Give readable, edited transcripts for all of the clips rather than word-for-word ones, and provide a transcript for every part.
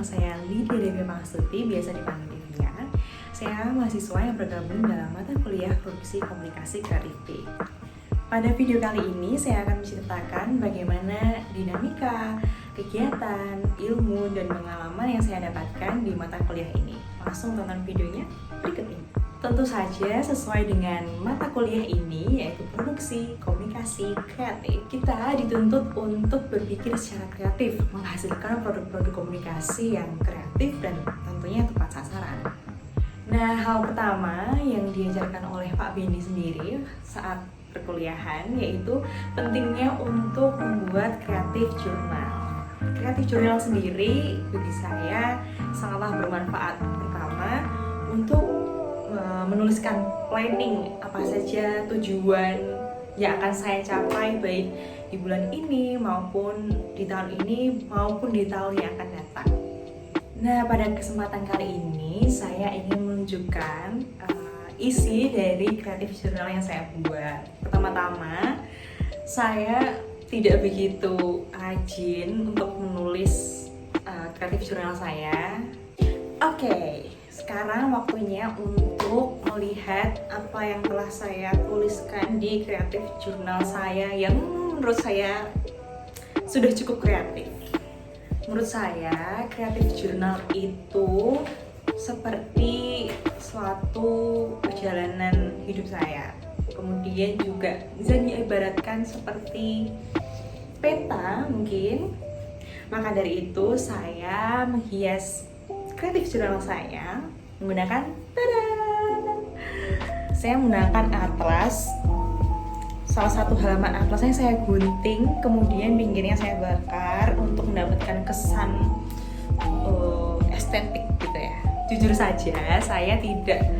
saya Lydia Dewi Pangstuti, biasa dipanggil Livia. Saya mahasiswa yang bergabung dalam mata kuliah Produksi Komunikasi Kreatif. Pada video kali ini saya akan menceritakan bagaimana dinamika, kegiatan, ilmu, dan pengalaman yang saya dapatkan di mata kuliah ini. Langsung tonton videonya berikut ini. Tentu saja sesuai dengan mata kuliah ini, yaitu Produksi Komunikasi Kreatif. Kita dituntut untuk berpikir secara kreatif, menghasilkan produk-produk komunikasi yang kreatif dan tentunya tepat sasaran. Nah, hal pertama yang diajarkan oleh Pak Benny sendiri saat perkuliahan yaitu pentingnya untuk membuat kreatif jurnal. Kreatif jurnal sendiri bagi saya sangatlah bermanfaat. Pertama, untuk menuliskan planning apa saja tujuan yang akan saya capai baik di bulan ini maupun di tahun ini maupun di tahun yang akan datang. Nah, pada kesempatan kali ini saya ingin menunjukkan isi dari kreatif jurnal yang saya buat. Pertama-tama, saya tidak begitu rajin untuk menulis kreatif jurnal saya. Oke, sekarang waktunya untuk melihat apa yang telah saya tuliskan di kreatif jurnal saya yang menurut saya sudah cukup kreatif. Menurut saya, kreatif jurnal itu seperti suatu perjalanan hidup saya. Kemudian juga bisa diibaratkan seperti peta mungkin. Maka dari itu saya menghias kreatif jurnal saya menggunakan saya menggunakan atlas. Salah satu halaman atlasnya saya gunting, kemudian pinggirnya saya bakar untuk mendapatkan kesan estetik gitu ya. Jujur saja saya tidak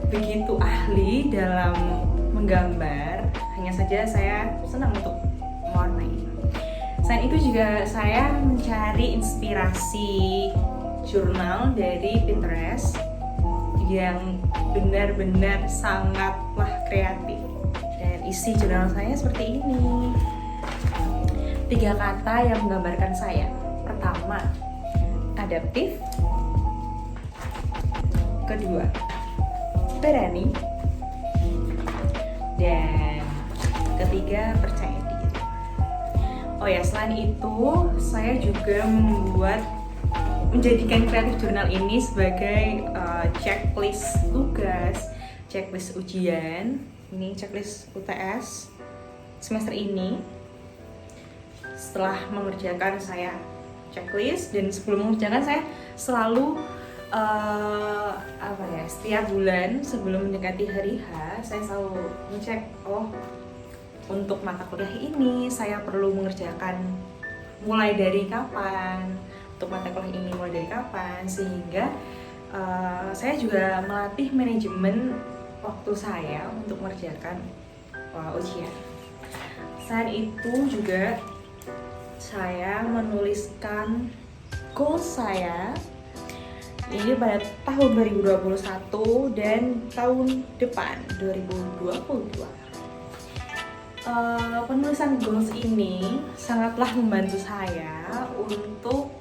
begitu ahli dalam menggambar, hanya saja saya senang untuk mewarnai. Selain itu juga saya mencari inspirasi jurnal dari Pinterest yang benar-benar sangatlah kreatif. Dan isi jurnal saya seperti ini. 3 kata yang menggambarkan saya. Pertama, adaptif. Kedua, berani. Dan ketiga, percaya diri. Oh ya, selain itu saya juga menjadikan kreatif jurnal ini sebagai checklist tugas, checklist ujian. Ini checklist UTS semester ini. Setelah mengerjakan saya checklist, dan sebelum mengerjakan saya selalu setiap bulan sebelum mendekati hari H saya selalu ngecek, untuk mata kuliah ini saya perlu mengerjakan mulai dari kapan, untuk mata kuliah ini mulai dari kapan, sehingga saya juga melatih manajemen waktu saya untuk mengerjakan ujian. Selain itu juga saya menuliskan goals saya ini pada tahun 2021 dan tahun depan 2022. Penulisan goals ini sangatlah membantu saya untuk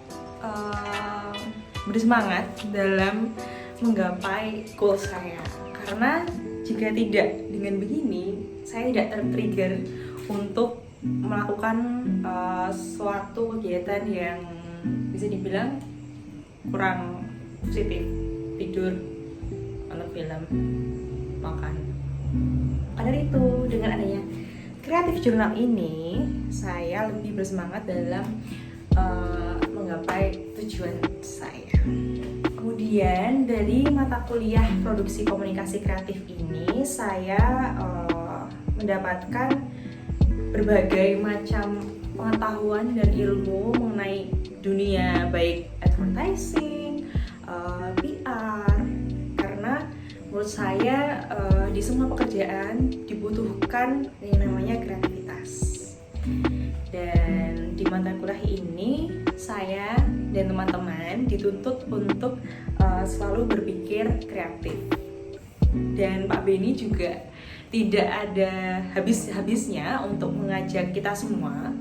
bersemangat dalam menggapai goals saya. Karena jika tidak dengan begini, saya tidak tertrigger untuk melakukan suatu kegiatan yang bisa dibilang kurang positif, tidur, nonton film, makan. Maka dari itu, dengan adanya kreatif jurnal ini, saya lebih bersemangat dalam menggapai tujuan saya. Kemudian dari mata kuliah Produksi Komunikasi Kreatif ini, saya mendapatkan berbagai macam pengetahuan dan ilmu mengenai dunia baik advertising, PR, karena menurut saya di semua pekerjaan dibutuhkan yang namanya kreativitas. Dan di mata kuliah ini saya dan teman-teman dituntut untuk selalu berpikir kreatif. Dan Pak Benny juga tidak ada habis-habisnya untuk mengajak kita semua,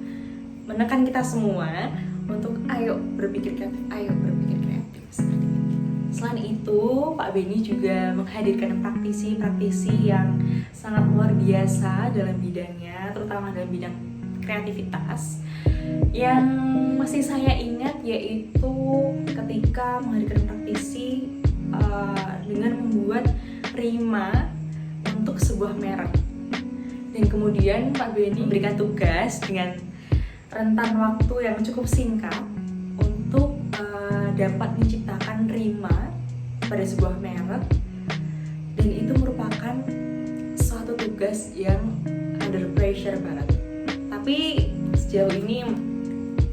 menekan kita semua untuk ayo berpikir kreatif, ayo berpikir kreatif. Seperti itu. Selain itu, Pak Benny juga menghadirkan praktisi-praktisi yang sangat luar biasa dalam bidangnya, terutama dalam bidang kreativitas. Yang masih saya ingat yaitu ketika menghadirkan praktisi dengan membuat rima untuk sebuah merek. Dan kemudian Pak Benny memberikan tugas dengan rentan waktu yang cukup singkat untuk dapat menciptakan rima pada sebuah merek, dan itu merupakan suatu tugas yang under pressure banget. Tapi sejauh ini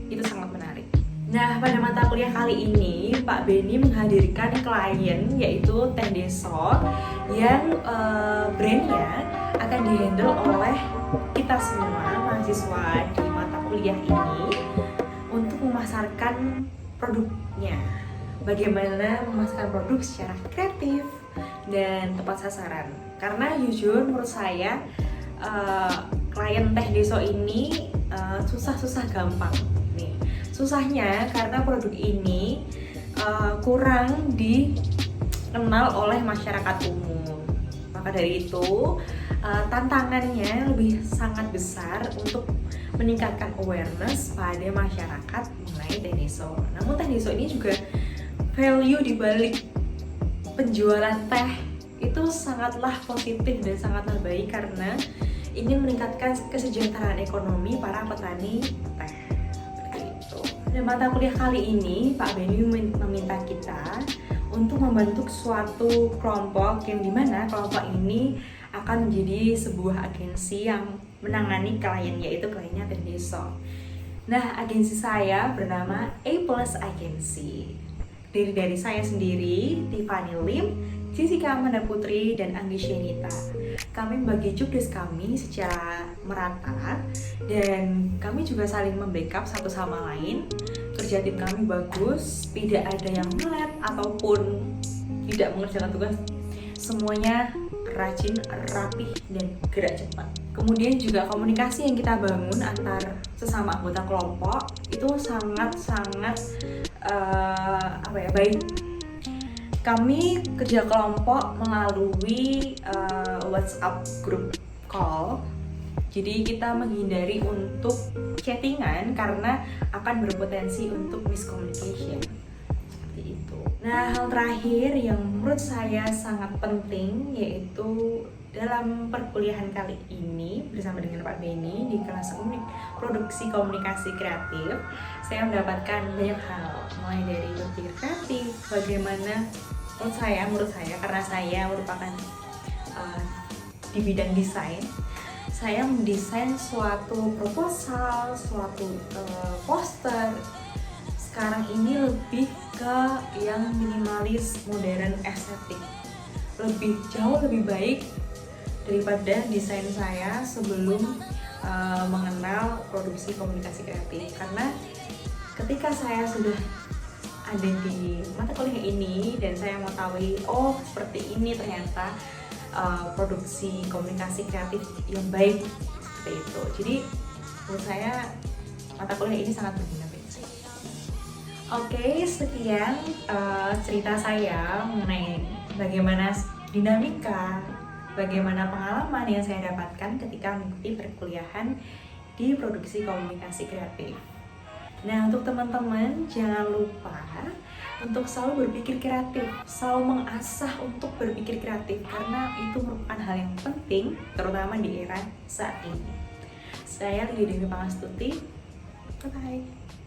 itu sangat menarik. Nah, pada mata kuliah kali ini Pak Benny menghadirkan klien yaitu Teh Deso yang brandnya akan dihandle oleh kita semua mahasiswa di mata kuliah ini untuk memasarkan produknya. Bagaimana memasarkan produk secara kreatif dan tepat sasaran. Karena jujur menurut saya klien Teh Deso ini susah-susah gampang nih. Susahnya karena produk ini kurang dikenal oleh masyarakat umum. Maka dari itu tantangannya lebih sangat besar untuk meningkatkan awareness pada masyarakat mengenai Teh Deso. Namun Teh Deso ini juga value di balik penjualan teh itu sangatlah positif dan sangatlah baik karena ingin meningkatkan kesejahteraan ekonomi para petani teh. Seperti itu. Dan mata kuliah kali ini Pak Benny meminta kita untuk membentuk suatu kelompok yang dimana kelompok ini akan menjadi sebuah agensi yang menangani klien, yaitu kliennya Teh Deso. Nah, agensi saya bernama A+ Agency. Dari saya sendiri, Tiffany Lim, Jessica Amanda Putri, dan Anggi Shenita. Kami membagi jobdesk kami secara merata dan kami juga saling membackup satu sama lain. Kerja tim kami bagus, tidak ada yang melet ataupun tidak mengerjakan tugas. Semuanya rajin, rapih, dan gerak cepat. Kemudian juga komunikasi yang kita bangun antar sesama anggota kelompok itu sangat-sangat baik. Kami kerja kelompok melalui WhatsApp group call. Jadi kita menghindari untuk chattingan karena akan berpotensi untuk miscommunication. Seperti itu. Nah, hal terakhir yang menurut saya sangat penting yaitu dalam perkuliahan kali ini bersama dengan Pak Benny di kelas produksi komunikasi kreatif, saya mendapatkan banyak hal, mulai dari berpikir kreatif, bagaimana menurut saya karena saya merupakan di bidang desain, saya mendesain suatu proposal, suatu poster. Sekarang ini lebih ke yang minimalis, modern, estetik, jauh lebih baik daripada desain saya sebelum mengenal produksi komunikasi kreatif. Karena ketika saya sudah ada di mata kuliah ini dan saya mengetahui seperti ini ternyata produksi komunikasi kreatif yang baik, seperti itu. Jadi menurut saya mata kuliah ini sangat berguna bagi saya. Oke, sekian cerita saya mengenai bagaimana dinamika, bagaimana pengalaman yang saya dapatkan ketika mengikuti perkuliahan di produksi komunikasi kreatif. Nah, untuk teman-teman jangan lupa untuk selalu berpikir kreatif, selalu mengasah untuk berpikir kreatif karena itu merupakan hal yang penting terutama di era saat ini. Saya Lydia Dewi Pangastuti. Bye-bye.